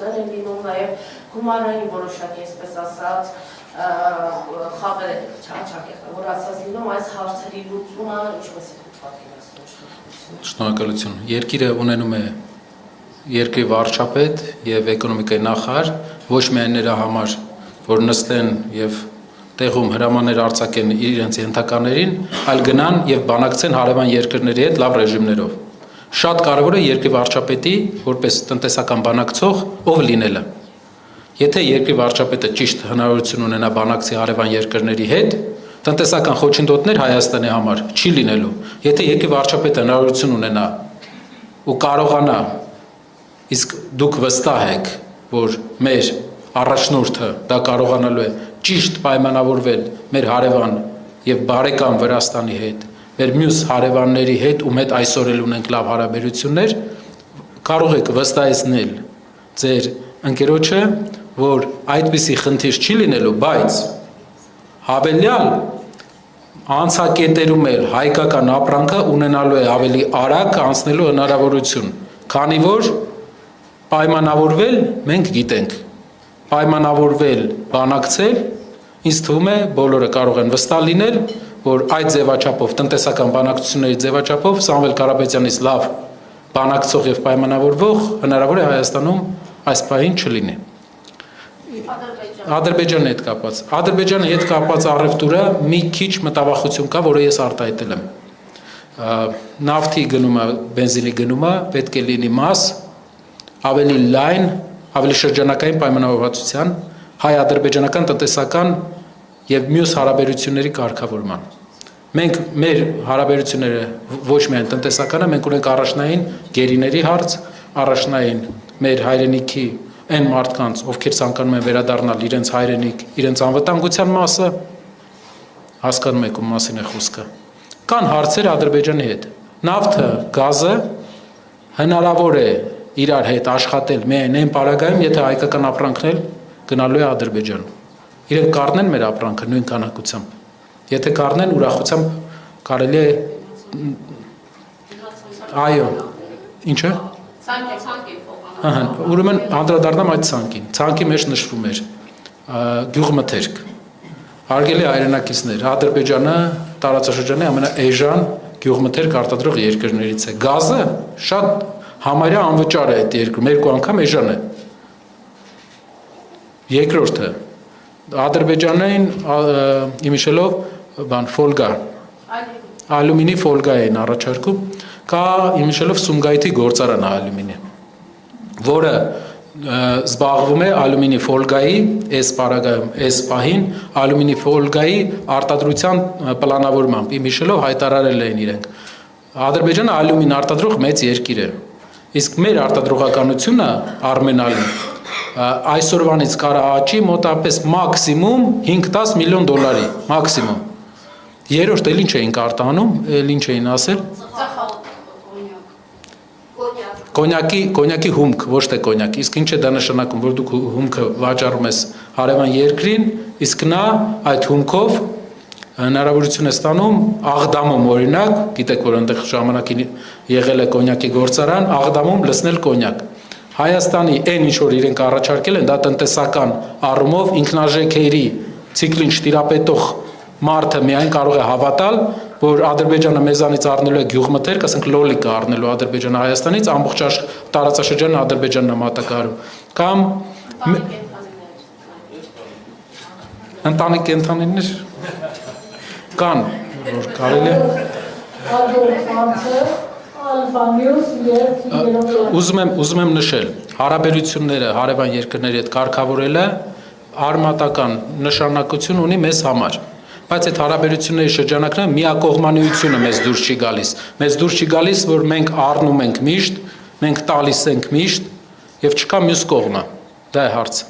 գործեր են լինում, նաև գումարային որոշակի, այսպես ասած, խավեր որ ասած լինում այս հարցերի լուծումը ինչպես է պատկերացնում։ Շնորհակալություն։ Երկիրը ունենում է երկրի վարչապետ եւ էկոնոմիկայի նախարար, ոչ միայն նրա համար, որ նստեն եւ տեղում հրամաններ արձակեն իրենց ենթականերին, այլ գնան եւ բանակցեն հարևան երկրների հետ լավ ռեժիմներով։ Շատ կարևոր է երկրի վարչապետի որպես տնտեսական բանակցող ով լինելը։ Եթե երկրի վարչապետը ճիշտ հնարավորություն ունենա բանակցի հարևան երկրների հետ, տնտեսական խոչընդոտներ Հայաստանի համար չի լինելու։ Եթե երկրի վարչապետը հնարավորություն ունենա ու կարողանա, իսկ դուք վստահ եք, որ մեր առաջնորդը դա կարողանալու է ճիշտ պայմանավորվել մեր հարևան եւ բարեկամ Վրաստանի հետ, մեր մյուս հարևանների հետ, ում հետ այսօր էլ ունենք լավ հարաբերություններ, կարող եք վստահեցնել ձեր ընկերոջը, որ այդպիսի խնդիր չի լինելու, բայց հավելյալ անցակետերում էլ հայկական ապրանքը ունենալու է ավելի արագ անցնելու հնարավորություն, քանի որ պայմանավորվել մենք գիտենք, պայմանավորվել բանակցել, ինձ թվում է բոլորը կարող են վստահ լինել, որ այդ ձևաչափով տնտեսական բանակցությունների ձևաչափով Սամվել Կարապետյանից լավ բանակցող եւ պայմանավորվող հնարավոր է Հայաստանում այս պահին չլինի։ Ադրբեջանի հետ կապված։ Ադրբեջանի հետ կապված առևտուրը մի քիչ մտավախություն կա, որը ես արտահայտել եմ։ Նավթի գնումը, բենզինի գնումը պետք է լինի մաս ավելի լայն, ավելի շրջանակային պայմանավորվածության հայ-ադրբեջանական տնտեսական եւ մյուս հարաբերությունների կարգավորման։ Մենք մեր հարաբերությունները ոչ միայն տնտեսական է, մենք ունենք առաջնային գերիների հարց, առաջնային մեր հայրենիքի այն մարդկանց, ովքեր ցանկանում են վերադառնալ իրենց հայրենիք, իրենց անվտանգության մասը, հասկանում եք ում մասին է խոսքը։ Կան հարցեր Ադրբեջանի հետ։ Նավթը, գազը հնարավոր է իրար հետ աշխատել միայն այն պարագայում, եթե հայկական ապրանքն էլ գնալու է Ադրբեջան։ Իրենք կառնեն մեր ապրանքը նույն քանակությամբ։ Եթե կառնեն, ուրախությամբ կարելի է այո, ինչը։ Ուրեմն անդրադառնամ այդ ցանկին։ Ցանկի մեջ նշվում էր գյուղմթերք։ Հարգելի հայրենակիցներ, Ադրբեջանը տարածաշրջանի ամենաէժան գյուղմթերք արտադրող երկրներից է։ Գազը շատ համարյա անվճար է այդ երկրում, երկու անգամ էժան է։ Երկրորդը Ադրբեջանային իմիջելով ֆոլգա, ալյումինի ֆոլգա են առաջարկում, կա իմիջելով Սումգայիթի գործարան ալյումինի, որը զբաղվում է ալյումինի ֆոլգայի, այս պարագայում, այս պահին ալյումինի ֆոլգայի արտադրության պլանավորմամբ, իմիջելով հայտարարել են իրենք։ Ադրբեջանը ալյումին արտադրող մեծ երկիր է, իսկ մեր արտադրողականությունը Արմենալի այսօրվանից կարա աճի մոտապես մաքսիմում 5-10 միլիոն դոլարի, մաքսիմում։ Երրորդ էլ ինչ էինք արտահանում, էլ ինչ էին ասել։ Կոնյակի հումք, ոչ թե կոնյակ, իսկ ինչ է դա նշանակում, որ դուք հումքը վաճառում ես հարևան երկրին, իսկ նա այդ հումքով հնարավորություն է ստանում Աղդամում օրինակ, գիտեք որ այնտեղ ժամանակին եղել է կոնյակի գործարան, Աղդամում լցնել կոնյակ։ Հայաստանի այն ինչ որ իրենք առաջարկել են, դա տնտեսական առումով ինքնարժեքերի ցիկլին շտիրապետող մարդը միայն կարող է հավատալ, որ Ադրբեջանը մեզանից առնելու է գյուղմթերք, ասենք լոլիկը առնելու Ադրբեջանը Հայաստանից, ամբողջ տարածաշրջանը Ադրբեջանն է մատակարարում։ Կամ ընտանիք կենդանիներ կան, որ կարելի է ուզում եմ նշել, հարաբերությունները հարևան երկրների հետ կարգավորելը արմատական նշանակություն ունի մեզ համար, բայց այդ հարաբերությունների շրջանակները միակողմանիությունը մեզ դուրս չի գալիս, մեզ դուրս չի գալիս, որ մենք առնում ենք միշտ, մենք տալիս ենք միշտ եւ չկա մյուս կողմը, դա է հարցը։